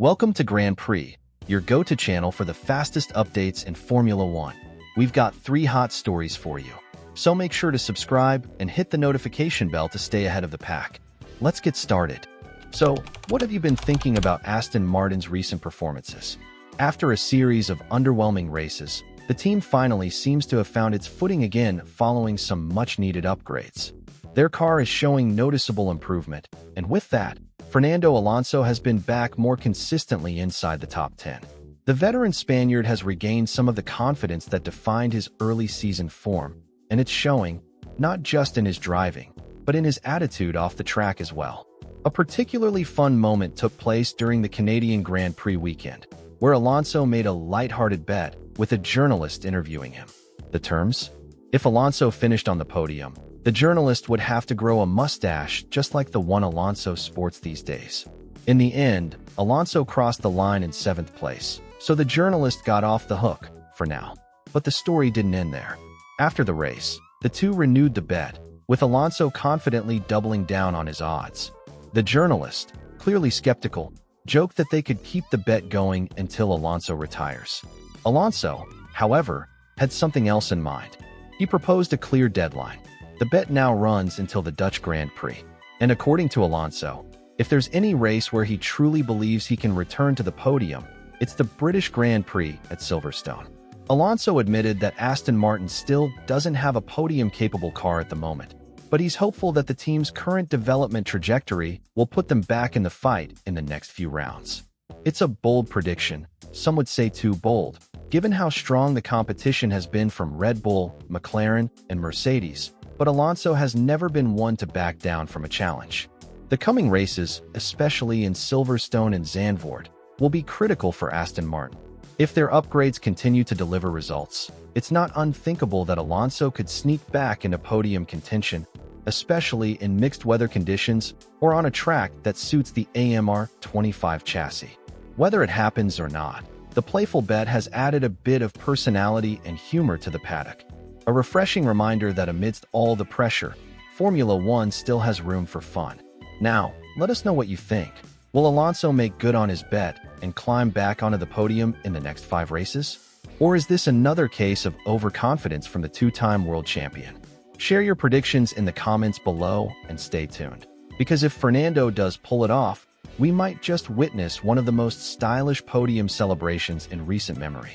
Welcome to Grand Prix, your go-to channel for the fastest updates in Formula One. We've got 3 hot stories for you, so make sure to subscribe and hit the notification bell to stay ahead of the pack. Let's get started. So, what have you been thinking about Aston Martin's recent performances? After a series of underwhelming races, the team finally seems to have found its footing again following some much-needed upgrades. Their car is showing noticeable improvement, and with that, Fernando Alonso has been back more consistently inside the top 10. The veteran Spaniard has regained some of the confidence that defined his early season form, and it's showing, not just in his driving, but in his attitude off the track as well. A particularly fun moment took place during the Canadian Grand Prix weekend, where Alonso made a lighthearted bet with a journalist interviewing him. The terms? If Alonso finished on the podium, the journalist would have to grow a mustache just like the one Alonso sports these days. In the end, Alonso crossed the line in 7th place, so the journalist got off the hook, for now. But the story didn't end there. After the race, the two renewed the bet, with Alonso confidently doubling down on his odds. The journalist, clearly skeptical, joked that they could keep the bet going until Alonso retires. Alonso, however, had something else in mind. He proposed a clear deadline. The bet now runs until the Dutch Grand Prix. And according to Alonso, if there's any race where he truly believes he can return to the podium, it's the British Grand Prix at Silverstone. Alonso admitted that Aston Martin still doesn't have a podium-capable car at the moment, but he's hopeful that the team's current development trajectory will put them back in the fight in the next few rounds. It's a bold prediction, some would say too bold, given how strong the competition has been from Red Bull, McLaren, and Mercedes. But Alonso has never been one to back down from a challenge. The coming races, especially in Silverstone and Zandvoort, will be critical for Aston Martin. If their upgrades continue to deliver results, it's not unthinkable that Alonso could sneak back into podium contention, especially in mixed weather conditions or on a track that suits the AMR 25 chassis. Whether it happens or not, the playful bet has added a bit of personality and humor to the paddock. A refreshing reminder that amidst all the pressure, Formula One still has room for fun. Now, let us know what you think. Will Alonso make good on his bet and climb back onto the podium in the next 5 races? Or is this another case of overconfidence from the 2-time world champion? Share your predictions in the comments below and stay tuned. Because if Fernando does pull it off, we might just witness one of the most stylish podium celebrations in recent memory.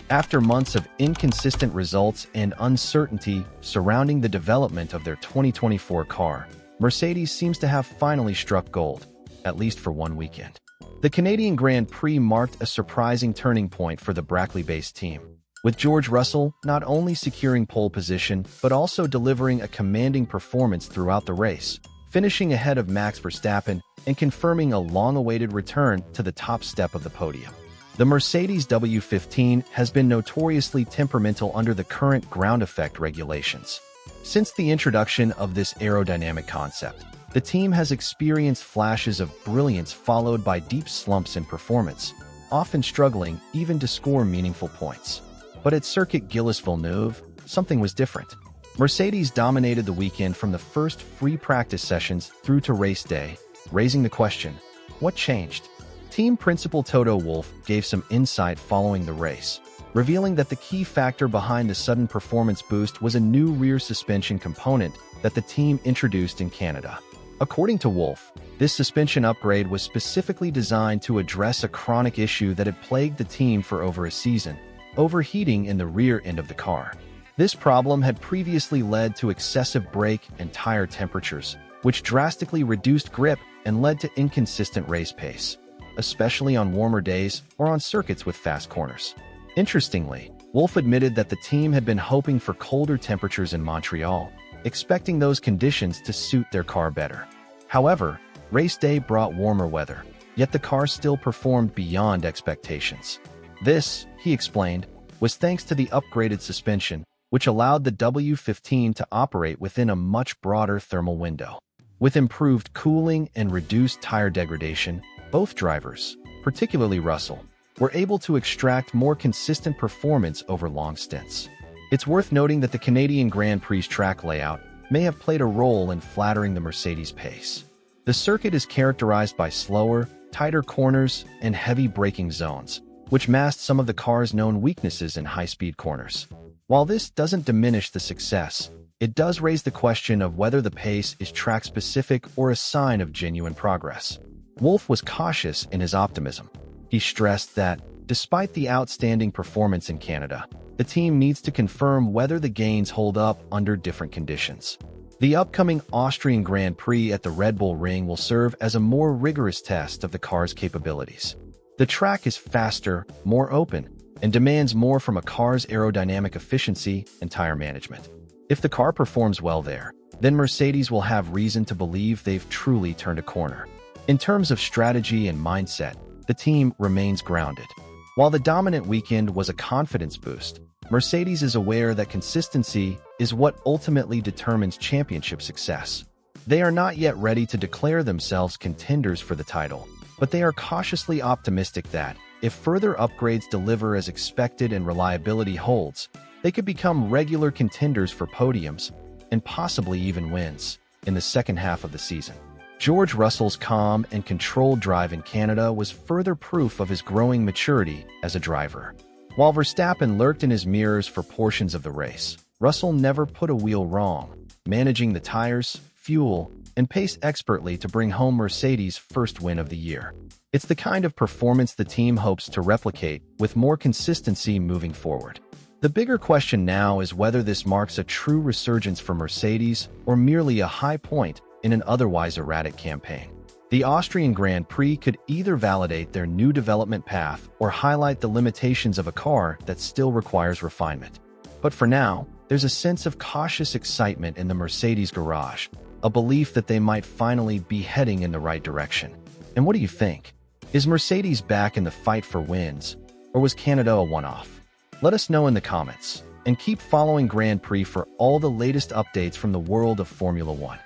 After months of inconsistent results and uncertainty surrounding the development of their 2024 car, Mercedes seems to have finally struck gold, at least for one weekend. The Canadian Grand Prix marked a surprising turning point for the Brackley-based team, with George Russell not only securing pole position but also delivering a commanding performance throughout the race, finishing ahead of Max Verstappen and confirming a long-awaited return to the top step of the podium. The Mercedes W15 has been notoriously temperamental under the current ground effect regulations. Since the introduction of this aerodynamic concept, the team has experienced flashes of brilliance followed by deep slumps in performance, often struggling even to score meaningful points. But at Circuit Gilles Villeneuve, something was different. Mercedes dominated the weekend from the first free practice sessions through to race day, raising the question, what changed? Team principal Toto Wolff gave some insight following the race, revealing that the key factor behind the sudden performance boost was a new rear suspension component that the team introduced in Canada. According to Wolff, this suspension upgrade was specifically designed to address a chronic issue that had plagued the team for over a season: overheating in the rear end of the car. This problem had previously led to excessive brake and tire temperatures, which drastically reduced grip and led to inconsistent race pace, especially on warmer days or on circuits with fast corners. Interestingly, Wolff admitted that the team had been hoping for colder temperatures in Montreal, expecting those conditions to suit their car better. However, race day brought warmer weather, yet the car still performed beyond expectations. This, he explained, was thanks to the upgraded suspension, which allowed the W15 to operate within a much broader thermal window. With improved cooling and reduced tire degradation, both drivers, particularly Russell, were able to extract more consistent performance over long stints. It's worth noting that the Canadian Grand Prix track layout may have played a role in flattering the Mercedes pace. The circuit is characterized by slower, tighter corners, and heavy braking zones, which masked some of the car's known weaknesses in high-speed corners. While this doesn't diminish the success, it does raise the question of whether the pace is track-specific or a sign of genuine progress. Wolff was cautious in his optimism. He stressed that, despite the outstanding performance in Canada, the team needs to confirm whether the gains hold up under different conditions. The upcoming Austrian Grand Prix at the Red Bull Ring will serve as a more rigorous test of the car's capabilities. The track is faster, more open, and demands more from a car's aerodynamic efficiency and tire management. If the car performs well there, then Mercedes will have reason to believe they've truly turned a corner. In terms of strategy and mindset, the team remains grounded. While the dominant weekend was a confidence boost, Mercedes is aware that consistency is what ultimately determines championship success. They are not yet ready to declare themselves contenders for the title, but they are cautiously optimistic that, if further upgrades deliver as expected and reliability holds, they could become regular contenders for podiums and possibly even wins in the second half of the season. George Russell's calm and controlled drive in Canada was further proof of his growing maturity as a driver. While Verstappen lurked in his mirrors for portions of the race, Russell never put a wheel wrong, managing the tires, fuel, and pace expertly to bring home Mercedes' first win of the year. It's the kind of performance the team hopes to replicate with more consistency moving forward. The bigger question now is whether this marks a true resurgence for Mercedes or merely a high point in an otherwise erratic campaign. The Austrian Grand Prix could either validate their new development path or highlight the limitations of a car that still requires refinement. But for now, there's a sense of cautious excitement in the Mercedes garage, a belief that they might finally be heading in the right direction. And what do you think? Is Mercedes back in the fight for wins, or was Canada a one-off? Let us know in the comments, and keep following Grand Prix for all the latest updates from the world of Formula One.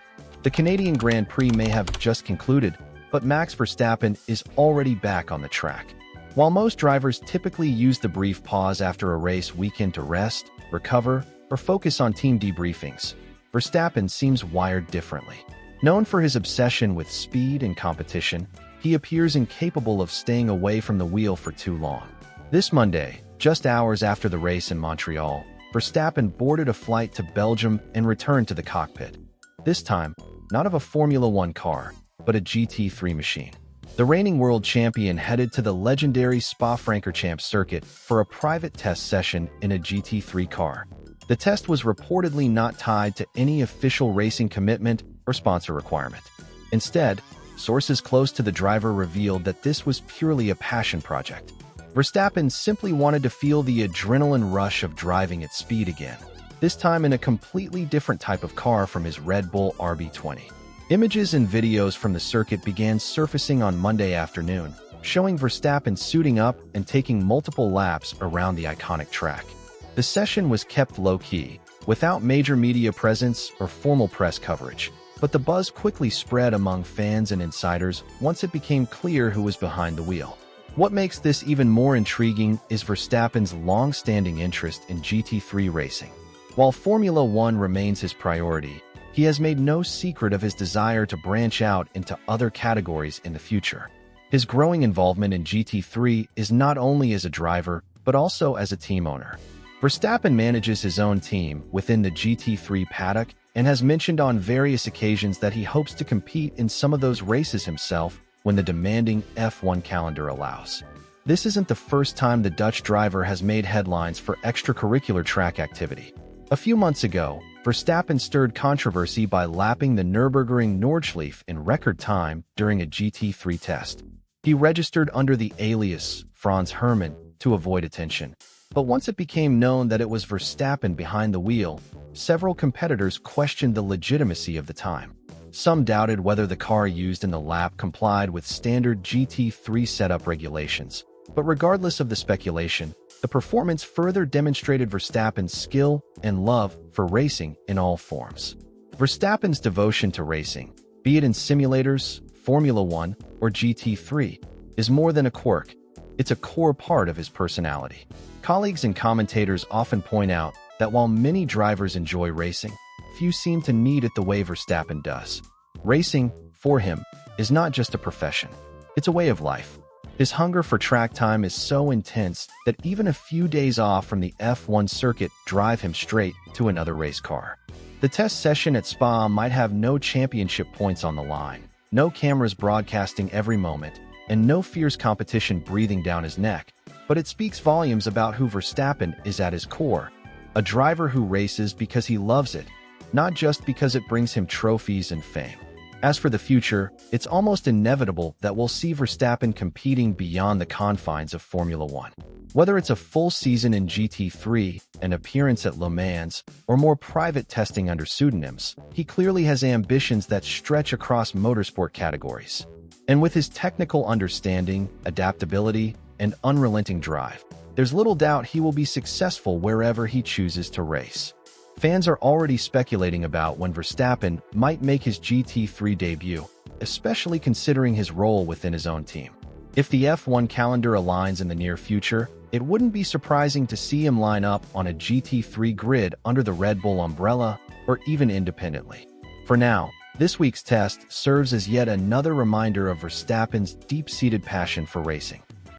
The Canadian Grand Prix may have just concluded, but Max Verstappen is already back on the track. While most drivers typically use the brief pause after a race weekend to rest, recover, or focus on team debriefings, Verstappen seems wired differently. Known for his obsession with speed and competition, he appears incapable of staying away from the wheel for too long. This Monday, just hours after the race in Montreal, Verstappen boarded a flight to Belgium and returned to the cockpit. This time, not of a Formula One car, but a GT3 machine. The reigning world champion headed to the legendary Spa-Francorchamps circuit for a private test session in a GT3 car. The test was reportedly not tied to any official racing commitment or sponsor requirement. Instead, sources close to the driver revealed that this was purely a passion project. Verstappen simply wanted to feel the adrenaline rush of driving at speed again, this time in a completely different type of car from his Red Bull RB20. Images and videos from the circuit began surfacing on Monday afternoon, showing Verstappen suiting up and taking multiple laps around the iconic track. The session was kept low-key, without major media presence or formal press coverage, but the buzz quickly spread among fans and insiders once it became clear who was behind the wheel. What makes this even more intriguing is Verstappen's long-standing interest in GT3 racing. While Formula One remains his priority, he has made no secret of his desire to branch out into other categories in the future. His growing involvement in GT3 is not only as a driver, but also as a team owner. Verstappen manages his own team within the GT3 paddock and has mentioned on various occasions that he hopes to compete in some of those races himself when the demanding F1 calendar allows. This isn't the first time the Dutch driver has made headlines for extracurricular track activity. A few months ago, Verstappen stirred controversy by lapping the Nürburgring Nordschleife in record time during a GT3 test. He registered under the alias Franz Hermann to avoid attention. But once it became known that it was Verstappen behind the wheel, several competitors questioned the legitimacy of the time. Some doubted whether the car used in the lap complied with standard GT3 setup regulations. But regardless of the speculation, the performance further demonstrated Verstappen's skill and love for racing in all forms. Verstappen's devotion to racing, be it in simulators, Formula One, or GT3, is more than a quirk. It's a core part of his personality. Colleagues and commentators often point out that while many drivers enjoy racing, few seem to need it the way Verstappen does. Racing, for him, is not just a profession. It's a way of life. His hunger for track time is so intense that even a few days off from the F1 circuit drive him straight to another race car. The test session at Spa might have no championship points on the line, no cameras broadcasting every moment, and no fierce competition breathing down his neck, but it speaks volumes about who Verstappen is at his core, a driver who races because he loves it, not just because it brings him trophies and fame. As for the future, it's almost inevitable that we'll see Verstappen competing beyond the confines of Formula One. Whether it's a full season in GT3, an appearance at Le Mans, or more private testing under pseudonyms, he clearly has ambitions that stretch across motorsport categories. And with his technical understanding, adaptability, and unrelenting drive, there's little doubt he will be successful wherever he chooses to race. Fans are already speculating about when Verstappen might make his GT3 debut, especially considering his role within his own team. If the F1 calendar aligns in the near future, it wouldn't be surprising to see him line up on a GT3 grid under the Red Bull umbrella or even independently. For now, this week's test serves as yet another reminder of Verstappen's deep-seated passion for racing.